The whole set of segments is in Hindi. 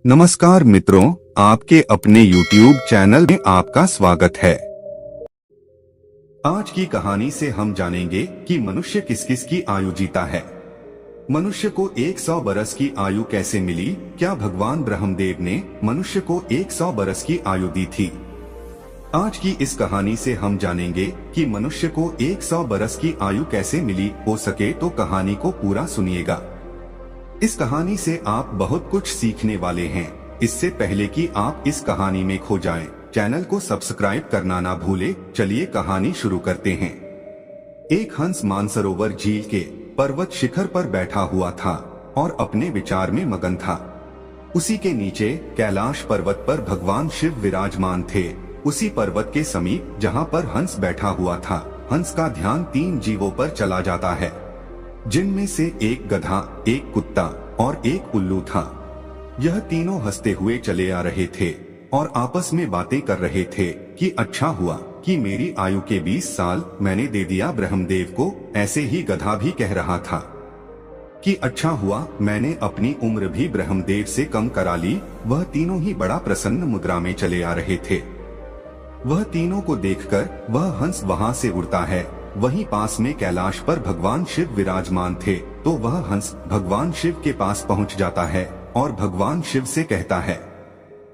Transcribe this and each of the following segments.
नमस्कार मित्रों, आपके अपने YouTube चैनल में आपका स्वागत है। आज की कहानी से हम जानेंगे कि मनुष्य किस किस की आयु जीता है। मनुष्य को 100 बरस की आयु कैसे मिली? क्या भगवान ब्रह्मदेव ने मनुष्य को 100 बरस की आयु दी थी? आज की इस कहानी से हम जानेंगे कि मनुष्य को 100 बरस की आयु कैसे मिली। हो सके तो कहानी को पूरा सुनिएगा। इस कहानी से आप बहुत कुछ सीखने वाले हैं। इससे पहले कि आप इस कहानी में खो जाएं, चैनल को सब्सक्राइब करना ना भूले। चलिए कहानी शुरू करते हैं। एक हंस मानसरोवर झील के पर्वत शिखर पर बैठा हुआ था और अपने विचार में मगन था। उसी के नीचे कैलाश पर्वत पर भगवान शिव विराजमान थे। उसी पर्वत के समीप जहाँ पर हंस बैठा हुआ था, हंस का ध्यान 3 जीवों पर चला जाता है, जिनमें से एक गधा, एक कुत्ता और एक उल्लू था। यह तीनों हंसते हुए चले आ रहे थे और आपस में बातें कर रहे थे कि अच्छा हुआ कि मेरी आयु के 20 साल मैंने दे दिया ब्रह्मदेव को। ऐसे ही गधा भी कह रहा था कि अच्छा हुआ मैंने अपनी उम्र भी ब्रह्मदेव से कम करा ली। वह तीनों ही बड़ा प्रसन्न मुद्रा में चले आ रहे थे। वह तीनों को देखकर वह हंस वहां से उड़ता है। वहीं पास में कैलाश पर भगवान शिव विराजमान थे, तो वह हंस भगवान शिव के पास पहुंच जाता है और भगवान शिव से कहता है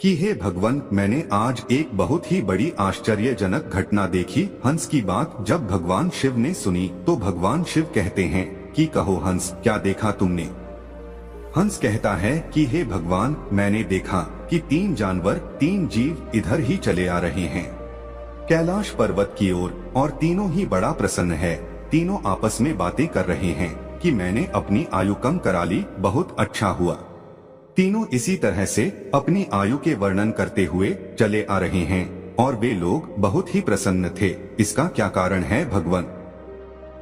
कि हे भगवान, मैंने आज एक बहुत ही बड़ी आश्चर्यजनक घटना देखी। हंस की बात जब भगवान शिव ने सुनी तो भगवान शिव कहते हैं कि कहो हंस, क्या देखा तुमने? हंस कहता है कि हे भगवान, मैंने देखा कि 3 जानवर, 3 जीव इधर ही चले आ रहे हैं कैलाश पर्वत की ओर, और तीनों ही बड़ा प्रसन्न है। तीनों आपस में बातें कर रहे हैं कि मैंने अपनी आयु कम करा ली, बहुत अच्छा हुआ। तीनों इसी तरह से अपनी आयु के वर्णन करते हुए चले आ रहे हैं और वे लोग बहुत ही प्रसन्न थे। इसका क्या कारण है भगवान?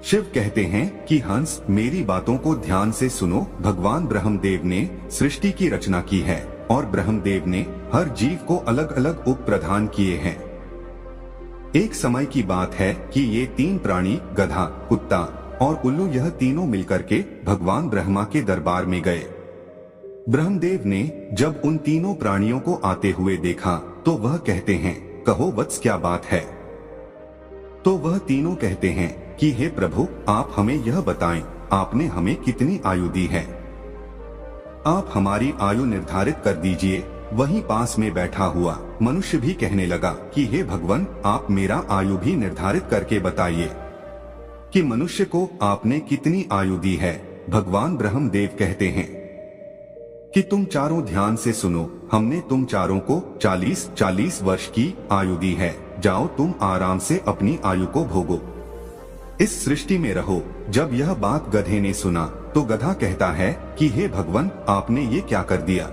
शिव कहते हैं कि हंस, मेरी बातों को ध्यान से सुनो। भगवान ब्रह्मदेव ने सृष्टि की रचना की है और ब्रह्मदेव ने हर जीव को अलग अलग उप प्रदान किए हैं। एक समय की बात है कि ये 3 प्राणी, गधा, कुत्ता और उल्लू, यह तीनों मिलकर के भगवान ब्रह्मा के दरबार में गए। ब्रह्मदेव ने जब उन तीनों प्राणियों को आते हुए देखा तो वह कहते हैं, कहो वत्स, क्या बात है? तो वह तीनों कहते हैं कि हे प्रभु, आप हमें यह बताएं, आपने हमें कितनी आयु दी है? आप हमारी आयु निर्धारित कर दीजिए। वहीं पास में बैठा हुआ मनुष्य भी कहने लगा कि हे भगवान, आप मेरा आयु भी निर्धारित करके बताइए कि मनुष्य को आपने कितनी आयु दी है। भगवान ब्रह्मदेव कहते हैं कि तुम चारों ध्यान से सुनो। हमने तुम चारों को 40-40 वर्ष की आयु दी है। जाओ, तुम आराम से अपनी आयु को भोगो, इस सृष्टि में रहो। जब यह बात गधे ने सुना तो गधा कहता है कि हे भगवान, आपने ये क्या कर दिया?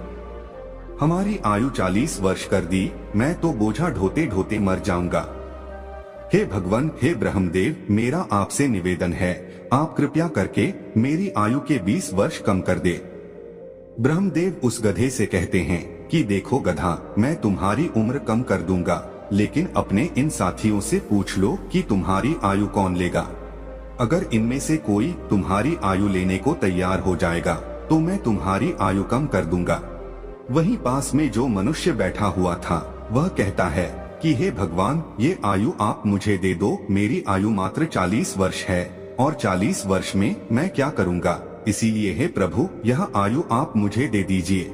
हमारी आयु 40 वर्ष कर दी। मैं तो बोझा ढोते ढोते मर जाऊंगा। हे भगवान, हे ब्रह्मदेव, मेरा आपसे निवेदन है, आप कृपया करके मेरी आयु के 20 वर्ष कम कर दे। ब्रह्मदेव उस गधे से कहते हैं कि देखो गधा, मैं तुम्हारी उम्र कम कर दूंगा, लेकिन अपने इन साथियों से पूछ लो कि तुम्हारी आयु कौन लेगा। अगर इनमें से कोई तुम्हारी आयु लेने को तैयार हो जाएगा तो मैं तुम्हारी आयु कम कर दूंगा। वहीं पास में जो मनुष्य बैठा हुआ था वह कहता है कि हे भगवान, ये आयु आप मुझे दे दो। मेरी आयु मात्र 40 वर्ष है और 40 वर्ष में मैं क्या करूंगा? इसीलिए हे प्रभु, यह आयु आप मुझे दे दीजिए।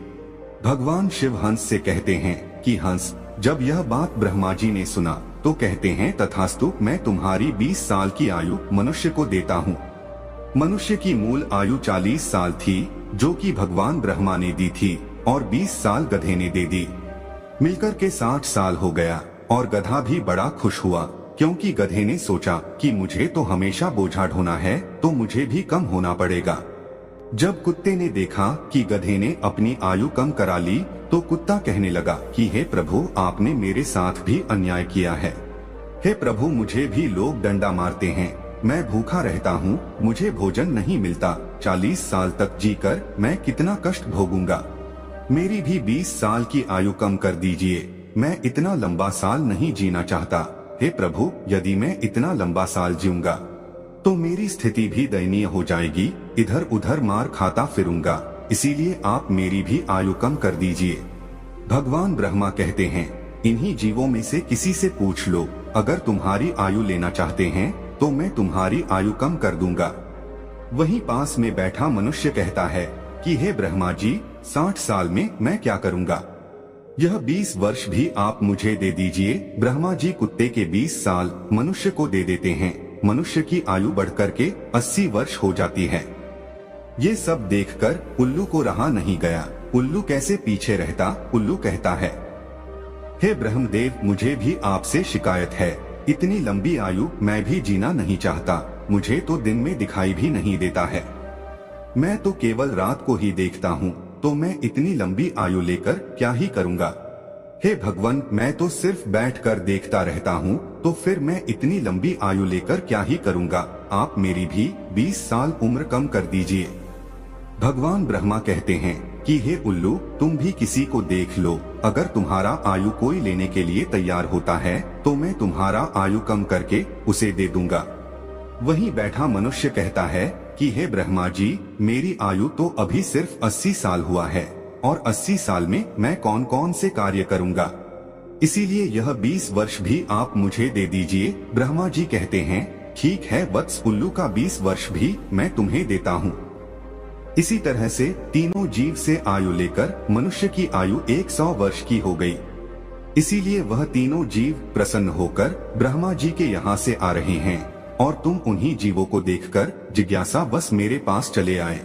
भगवान शिव हंस से कहते हैं कि हंस, जब यह बात ब्रह्मा जी ने सुना तो कहते हैं तथास्तु, मैं तुम्हारी 20 साल की आयु मनुष्य को देता हूँ। मनुष्य की मूल आयु 40 साल थी, जो कि भगवान ब्रह्मा ने दी थी, और 20 साल गधे ने दे दी। मिलकर के 60 साल हो गया और गधा भी बड़ा खुश हुआ, क्योंकि गधे ने सोचा कि मुझे तो हमेशा बोझा ढोना है, तो मुझे भी कम होना पड़ेगा। जब कुत्ते ने देखा कि गधे ने अपनी आयु कम करा ली तो कुत्ता कहने लगा कि हे प्रभु, आपने मेरे साथ भी अन्याय किया है। हे प्रभु, मुझे भी लोग डंडा मारते हैं, मैं भूखा रहता हूँ, मुझे भोजन नहीं मिलता। 40 साल तक जीकर मैं कितना कष्ट भोगूंगा। मेरी भी 20 साल की आयु कम कर दीजिए। मैं इतना लंबा साल नहीं जीना चाहता। हे प्रभु, यदि मैं इतना लंबा साल जीऊंगा तो मेरी स्थिति भी दयनीय हो जाएगी, इधर उधर मार खाता फिरूंगा। इसीलिए आप मेरी भी आयु कम कर दीजिए। भगवान ब्रह्मा कहते हैं, इन्हीं जीवों में से किसी से पूछ लो, अगर तुम्हारी आयु लेना चाहते हैं तो मैं तुम्हारी आयु कम कर दूंगा। वहीं पास में बैठा मनुष्य कहता है कि हे ब्रह्मा जी, 60 साल में मैं क्या करूंगा, यह 20 वर्ष भी आप मुझे दे दीजिए। ब्रह्मा जी कुत्ते के 20 साल मनुष्य को दे देते हैं। मनुष्य की आयु बढ़कर के 80 वर्ष हो जाती है। ये सब देखकर उल्लू को रहा नहीं गया। उल्लू कैसे पीछे रहता। उल्लू कहता है, हे ब्रह्मदेव, मुझे भी आपसे शिकायत है। इतनी लंबी आयु मैं भी जीना नहीं चाहता। मुझे तो दिन में दिखाई भी नहीं देता है। मैं तो केवल रात को ही देखता हूँ। तो मैं इतनी लंबी आयु लेकर क्या ही करूँगा। हे भगवान, मैं तो सिर्फ बैठकर देखता रहता हूँ, तो फिर मैं इतनी लंबी आयु लेकर क्या ही करूँगा। आप मेरी भी 20 साल उम्र कम कर दीजिए। भगवान ब्रह्मा कहते हैं कि हे उल्लू, तुम भी किसी को देख लो। अगर तुम्हारा आयु कोई लेने के लिए तैयार होता है तो मैं तुम्हारा आयु कम करके उसे दे दूंगा। वहीं बैठा मनुष्य कहता है कि हे ब्रह्मा जी, मेरी आयु तो अभी सिर्फ 80 साल हुआ है और 80 साल में मैं कौन कौन से कार्य करूंगा, इसीलिए यह 20 वर्ष भी आप मुझे दे दीजिए। ब्रह्मा जी कहते हैं, ठीक है वत्स, उल्लू का 20 वर्ष भी मैं तुम्हें देता हूँ। इसी तरह से तीनों जीव से आयु लेकर मनुष्य की आयु 100 वर्ष की हो गई। इसीलिए वह तीनों जीव प्रसन्न होकर ब्रह्मा जी के यहाँ से आ रहे हैं और तुम उन्हीं जीवों को देखकर जिज्ञासा बस मेरे पास चले आए।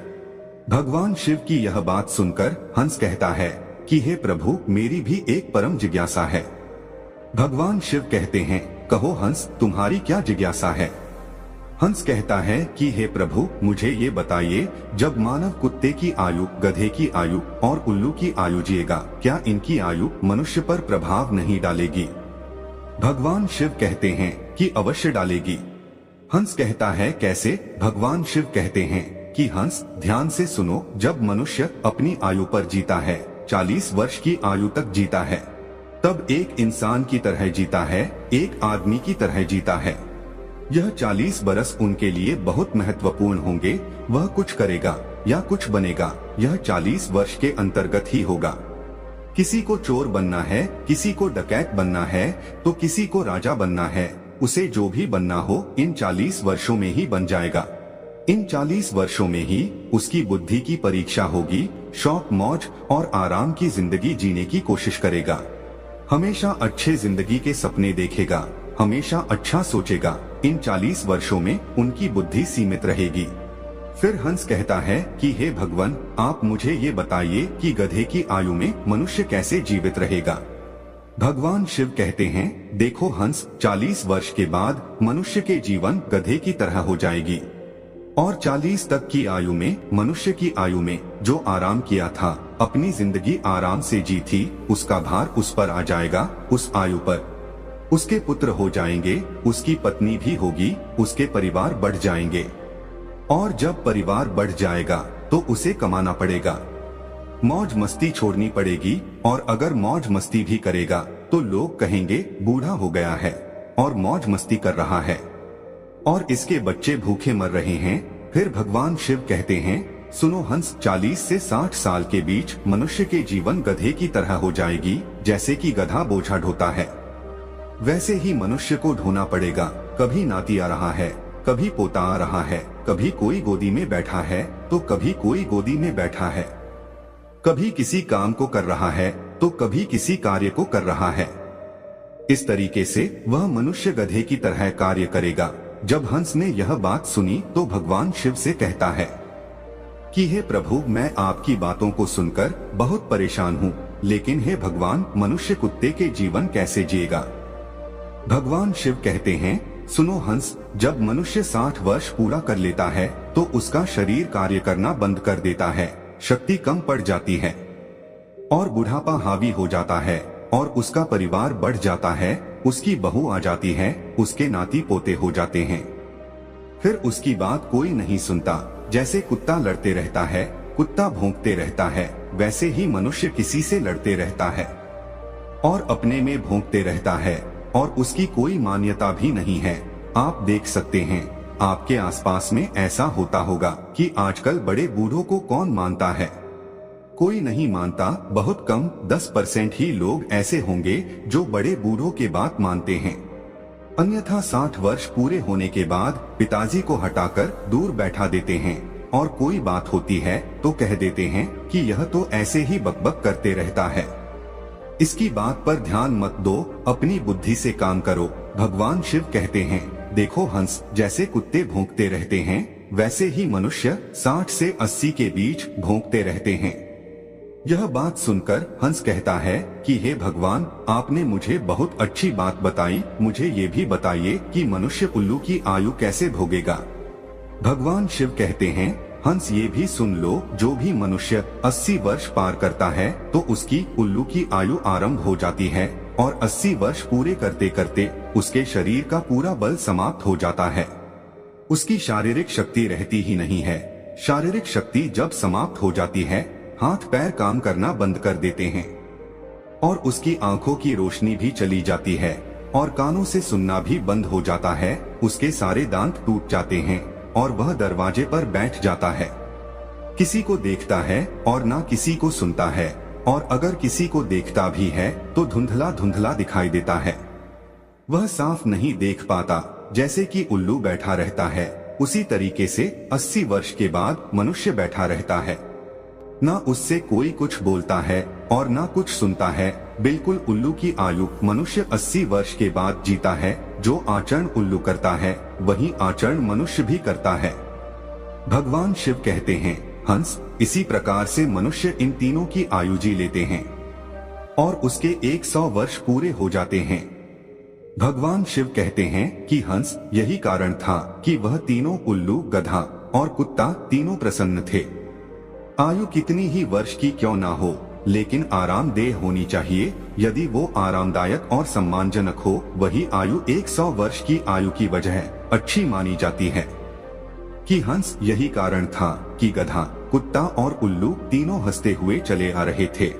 भगवान शिव की यह बात सुनकर हंस कहता है कि हे प्रभु, मेरी भी एक परम जिज्ञासा है। भगवान शिव कहते हैं, कहो हंस, तुम्हारी क्या जिज्ञासा है। हंस कहता है कि हे प्रभु, मुझे ये बताइए, जब मानव कुत्ते की आयु, गधे की आयु और उल्लू की आयु जिएगा, क्या इनकी आयु मनुष्य पर प्रभाव नहीं डालेगी। भगवान शिव कहते हैं कि अवश्य डालेगी। हंस कहता है, कैसे। भगवान शिव कहते हैं कि हंस, ध्यान से सुनो, जब मनुष्य अपनी आयु पर जीता है, 40 वर्ष की आयु तक जीता है, तब एक इंसान की तरह जीता है, एक आदमी की तरह जीता है। यह 40 बरस उनके लिए बहुत महत्वपूर्ण होंगे। वह कुछ करेगा या कुछ बनेगा, यह 40 वर्ष के अंतर्गत ही होगा। किसी को चोर बनना है, किसी को डकैत बनना है, तो किसी को राजा बनना है। उसे जो भी बनना हो इन 40 वर्षों में ही बन जाएगा। इन 40 वर्षों में ही उसकी बुद्धि की परीक्षा होगी। शौक, मौज और आराम की जिंदगी जीने की कोशिश करेगा। हमेशा अच्छे जिंदगी के सपने देखेगा, हमेशा अच्छा सोचेगा। इन 40 वर्षों में उनकी बुद्धि सीमित रहेगी। फिर हंस कहता है कि हे भगवान, आप मुझे ये बताइए कि गधे की आयु में मनुष्य कैसे जीवित रहेगा। भगवान शिव कहते हैं, देखो हंस, 40 वर्ष के बाद मनुष्य के जीवन गधे की तरह हो जाएगी और 40 तक की आयु में, मनुष्य की आयु में जो आराम किया था, अपनी जिंदगी आराम से जी थी, उसका भार उस पर आ जाएगा। उस आयु पर उसके पुत्र हो जाएंगे, उसकी पत्नी भी होगी, उसके परिवार बढ़ जाएंगे और जब परिवार बढ़ जाएगा तो उसे कमाना पड़ेगा, मौज मस्ती छोड़नी पड़ेगी। और अगर मौज मस्ती भी करेगा तो लोग कहेंगे बूढ़ा हो गया है और मौज मस्ती कर रहा है और इसके बच्चे भूखे मर रहे हैं। फिर भगवान शिव कहते हैं, सुनो हंस, 40 से 60 साल के बीच मनुष्य के जीवन गधे की तरह हो जाएगी। जैसे कि गधा बोझा ढोता है, वैसे ही मनुष्य को ढोना पड़ेगा। कभी नाती आ रहा है, कभी पोता आ रहा है, कभी कोई गोदी में बैठा है तो कभी कोई गोदी में बैठा है, कभी किसी काम को कर रहा है तो कभी किसी कार्य को कर रहा है। इस तरीके से वह मनुष्य गधे की तरह कार्य करेगा। जब हंस ने यह बात सुनी तो भगवान शिव से कहता है कि हे प्रभु, मैं आपकी बातों को सुनकर बहुत परेशान हूँ, लेकिन हे भगवान, मनुष्य कुत्ते के जीवन कैसे जिएगा। भगवान शिव कहते हैं, सुनो हंस, जब मनुष्य 60 वर्ष पूरा कर लेता है तो उसका शरीर कार्य करना बंद कर देता है, शक्ति कम पड़ जाती है और बुढ़ापा हावी हो जाता है और उसका परिवार बढ़ जाता है, उसकी बहू आ जाती है, उसके नाती पोते हो जाते हैं। फिर उसकी बात कोई नहीं सुनता। जैसे कुत्ता लड़ते रहता है, कुत्ता भौंकते रहता है, वैसे ही मनुष्य किसी से लड़ते रहता है और अपने में भौंकते रहता है और उसकी कोई मान्यता भी नहीं है। आप देख सकते हैं, आपके आसपास में ऐसा होता होगा कि आजकल बड़े बूढ़ों को कौन मानता है। कोई नहीं मानता, बहुत कम 10% ही लोग ऐसे होंगे जो बड़े बूढ़ों के बात मानते हैं। अन्यथा 60 वर्ष पूरे होने के बाद पिताजी को हटाकर दूर बैठा देते हैं और कोई बात होती है तो कह देते हैं कि यह तो ऐसे ही बकबक करते रहता है। इसकी बात पर ध्यान मत दो, अपनी बुद्धि से काम करो। भगवान शिव कहते हैं, देखो हंस जैसे कुत्ते भौंकते रहते हैं वैसे ही मनुष्य 60 से 80 के बीच भौंकते रहते हैं। यह बात सुनकर हंस कहता है कि हे भगवान, आपने मुझे बहुत अच्छी बात बताई, मुझे ये भी बताइए कि मनुष्य उल्लू की आयु कैसे भोगेगा। भगवान शिव कहते हैं, हंस ये भी सुन लो, जो भी मनुष्य 80 वर्ष पार करता है तो उसकी उल्लू की आयु आरंभ हो जाती है और 80 वर्ष पूरे करते करते उसके शरीर का पूरा बल समाप्त हो जाता है। उसकी शारीरिक शक्ति रहती ही नहीं है। शारीरिक शक्ति जब समाप्त हो जाती है, हाथ पैर काम करना बंद कर देते हैं और उसकी आंखों की रोशनी भी चली जाती है और कानों से सुनना भी बंद हो जाता है। उसके सारे दांत टूट जाते हैं और वह दरवाजे पर बैठ जाता है। किसी को देखता है और ना किसी को सुनता है, और अगर किसी को देखता भी है तो धुंधला धुंधला दिखाई देता है। वह साफ नहीं देख पाता, जैसे कि उल्लू बैठा रहता है उसी तरीके से 80 वर्ष के बाद मनुष्य बैठा रहता है। ना उससे कोई कुछ बोलता है और ना कुछ सुनता है। बिल्कुल उल्लू की आयु मनुष्य 80 वर्ष के बाद जीता है। जो आचरण उल्लू करता है वही आचरण मनुष्य भी करता है। भगवान शिव कहते हैं, हंस इसी प्रकार से मनुष्य इन तीनों की आयु जी लेते हैं और उसके 100 वर्ष पूरे हो जाते हैं। भगवान शिव कहते हैं कि हंस यही कारण था कि वह तीनों उल्लू, गधा और कुत्ता तीनों प्रसन्न थे। आयु कितनी ही वर्ष की क्यों ना हो, लेकिन आरामदेह होनी चाहिए। यदि वो आरामदायक और सम्मानजनक हो, वही आयु 100 वर्ष की आयु की वजह अच्छी मानी जाती है। कि हंस यही कारण था कि गधा, कुत्ता और उल्लू तीनों हंसते हुए चले आ रहे थे।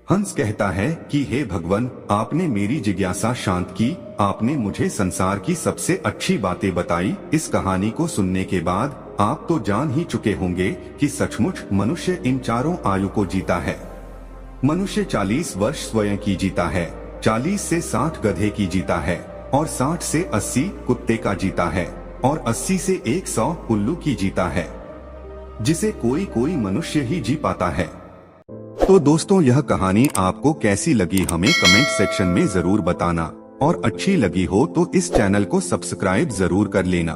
हंस कहता है कि हे भगवान, आपने मेरी जिज्ञासा शांत की, आपने मुझे संसार की सबसे अच्छी बातें बताई। इस कहानी को सुनने के बाद आप तो जान ही चुके होंगे कि सचमुच मनुष्य इन चारों आयु को जीता है। मनुष्य 40 वर्ष स्वयं की जीता है, 40 से 60 गधे की जीता है और 60 से 80 कुत्ते का जीता है और 80 से 100 उल्लू की जीता है, जिसे कोई कोई मनुष्य ही जी पाता है। तो दोस्तों, यह कहानी आपको कैसी लगी हमें कमेंट सेक्शन में जरूर बताना, और अच्छी लगी हो तो इस चैनल को सब्सक्राइब जरूर कर लेना।